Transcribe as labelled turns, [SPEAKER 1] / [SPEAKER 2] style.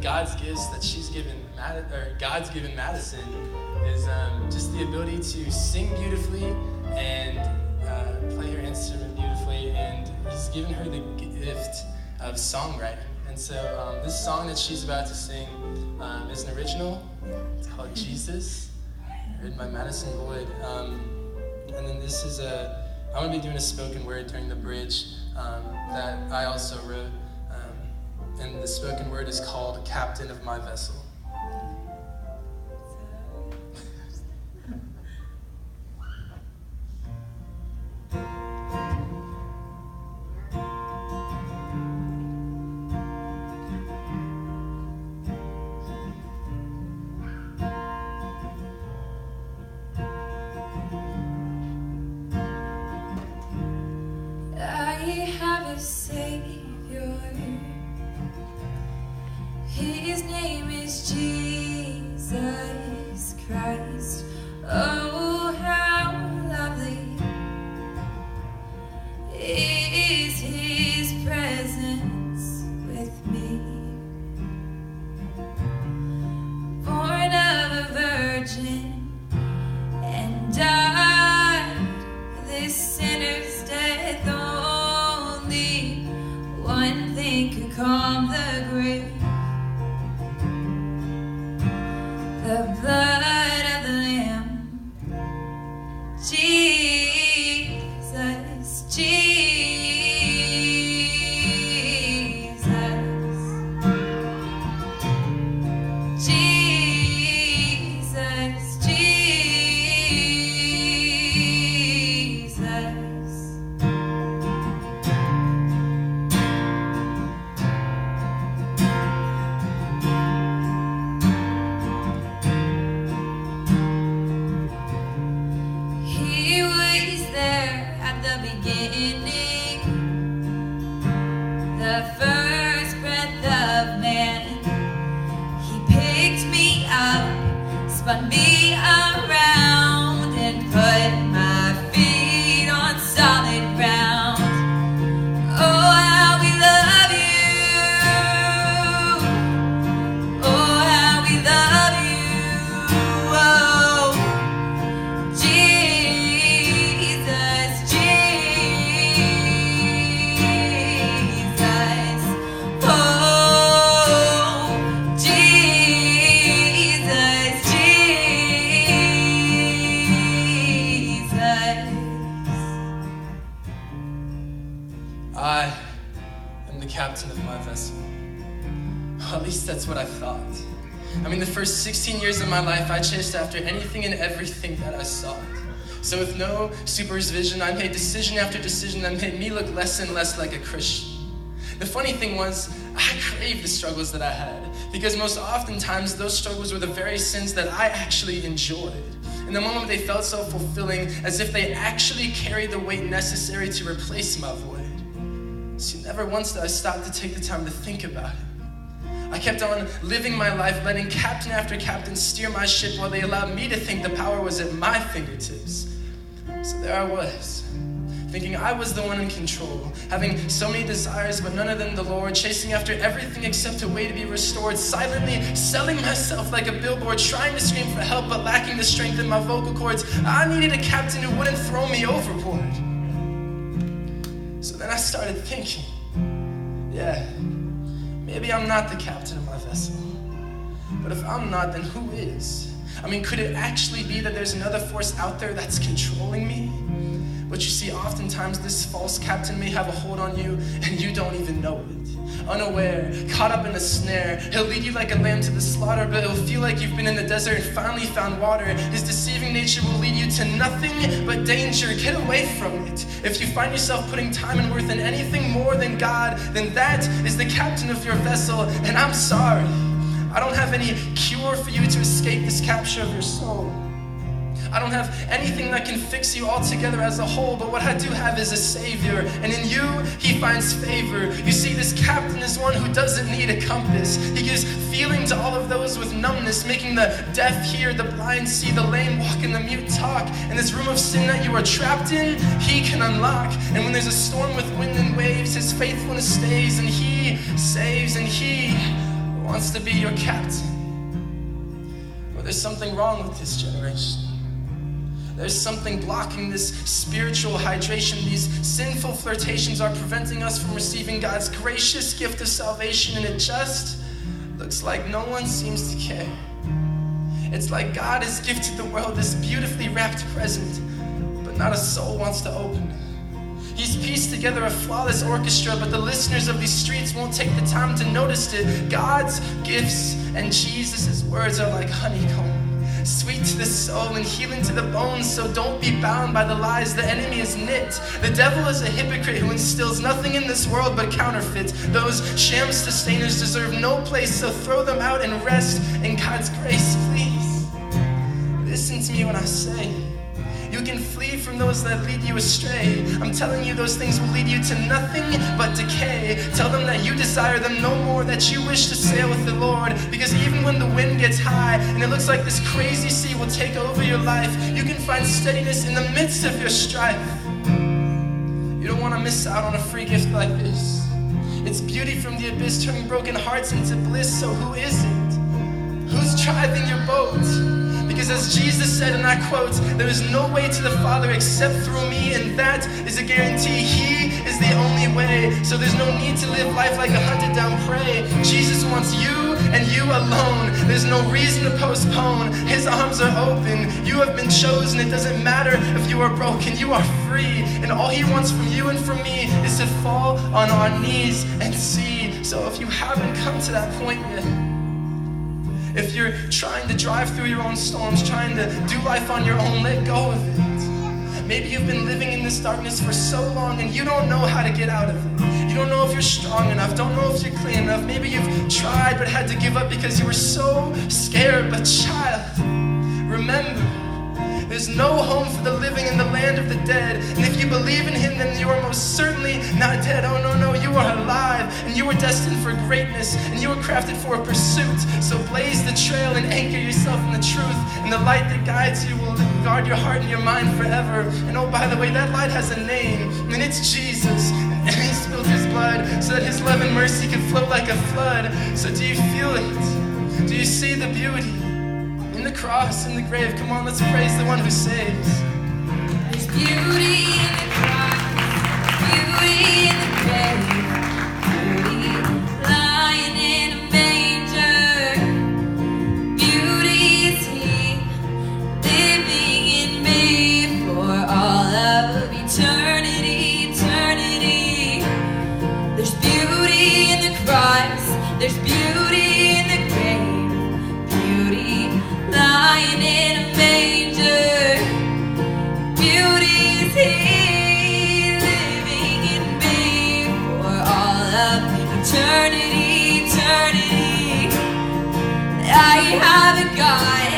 [SPEAKER 1] God's gifts that God's given Madison is just the ability to sing beautifully and play her instrument beautifully, and he's given her the gift of songwriting. And so this song that she's about to sing is an original. It's called Jesus, written by Madison Boyd. And then this is I'm going to be doing a spoken word during the bridge that I also wrote. And the spoken word is called Captain of My Vessel.
[SPEAKER 2] I have a Savior. His name is Jesus Christ. Oh, how lovely is His presence with me. Born of a virgin and died this sinner's death. Only one thing could calm the grave. The blood of the Lamb, Jesus, Jesus, Jesus, Jesus. He was there at the beginning, the first breath of man. He picked me up, spun me around, and put my feet on solid ground. Oh, how we love you. Oh, how we love you. Oh, Jesus, Jesus. Oh, Jesus, Jesus.
[SPEAKER 1] I am the captain of my vessel. Well, at least that's what I thought. I mean, the first 16 years of my life, I chased after anything and everything that I sought. So with no supervision, I made decision after decision that made me look less and less like a Christian. The funny thing was, I craved the struggles that I had, because most oftentimes those struggles were the very sins that I actually enjoyed. In the moment, they felt so fulfilling, as if they actually carried the weight necessary to replace my void. So never once did I stop to take the time to think about it. I kept on living my life, letting captain after captain steer my ship while they allowed me to think the power was at my fingertips. So there I was, thinking I was the one in control, having so many desires but none of them the Lord, chasing after everything except a way to be restored, silently selling myself like a billboard, trying to scream for help but lacking the strength in my vocal cords. I needed a captain who wouldn't throw me overboard. So then I started thinking, yeah, maybe I'm not the captain of my vessel. But if I'm not, then who is? I mean, could it actually be that there's another force out there that's controlling me? But you see, oftentimes this false captain may have a hold on you and you don't even know it. Unaware, caught up in a snare, he'll lead you like a lamb to the slaughter, but it'll feel like you've been in the desert and finally found water. His deceiving nature will lead you to nothing but danger. Get away from it. If you find yourself putting time and worth in anything more than God, then that is the captain of your vessel, and I'm sorry. I don't have any cure for you to escape this capture of your soul. I don't have anything that can fix you altogether as a whole, but what I do have is a Savior, and in you, He finds favor. You see, this captain is one who doesn't need a compass. He gives feeling to all of those with numbness, making the deaf hear, the blind see, the lame walk, and the mute talk. And this room of sin that you are trapped in, He can unlock. And when there's a storm with wind and waves, His faithfulness stays, and He saves, and He wants to be your captain. But there's something wrong with this generation. There's something blocking this spiritual hydration. These sinful flirtations are preventing us from receiving God's gracious gift of salvation, and it just looks like no one seems to care. It's like God has gifted the world this beautifully wrapped present, but not a soul wants to open it. He's pieced together a flawless orchestra, but the listeners of these streets won't take the time to notice it. God's gifts and Jesus' words are like honeycomb, sweet to the soul and healing to the bones, so don't be bound by the lies the enemy has knit. The devil is a hypocrite who instills nothing in this world but counterfeit. Those sham sustainers deserve no place, so throw them out and rest in God's grace, please. Listen to me when I say, you can flee from those that lead you astray. I'm telling you, those things will lead you to nothing but decay. Tell them that you desire them no more, that you wish to sail with the Lord. Because even when the wind gets high and it looks like this crazy sea will take over your life, you can find steadiness in the midst of your strife. You don't want to miss out on a free gift like this. It's beauty from the abyss, turning broken hearts into bliss. So who is it? Who's driving your boat? Because as Jesus said, and I quote, there is no way to the Father except through me, and that is a guarantee. He is the only way. So there's no need to live life like a hunted down prey. Jesus wants you and you alone. There's no reason to postpone. His arms are open. You have been chosen. It doesn't matter if you are broken. You are free. And all he wants from you and from me is to fall on our knees and see. So if you haven't come to that point yet, if you're trying to drive through your own storms, trying to do life on your own, let go of it. Maybe you've been living in this darkness for so long and you don't know how to get out of it. You don't know if you're strong enough, don't know if you're clean enough. Maybe you've tried but had to give up because you were so scared. But child, remember, there's no home for the living in the land of the dead. And if you believe in him, then you are most certainly not dead. Oh no, you are alive, and you were destined for greatness, and you were crafted for a pursuit. So blaze the trail and anchor yourself in the truth, and the light that guides you will guard your heart and your mind forever. And oh, by the way, that light has a name, and it's Jesus. And he spilled his blood so that his love and mercy could flow like a flood. So do you feel it? Do you see the beauty in the cross, in the grave? Come on, let's praise the one who saves.
[SPEAKER 2] There's beauty in the cross, beauty in the grave, beauty lying in a manger. Beauty is he, living in me for all of eternity, eternity. There's beauty in the cross, there's beauty in the grave, beauty lying in a manger. Beauty is he, living in me for all of eternity, eternity. I have a God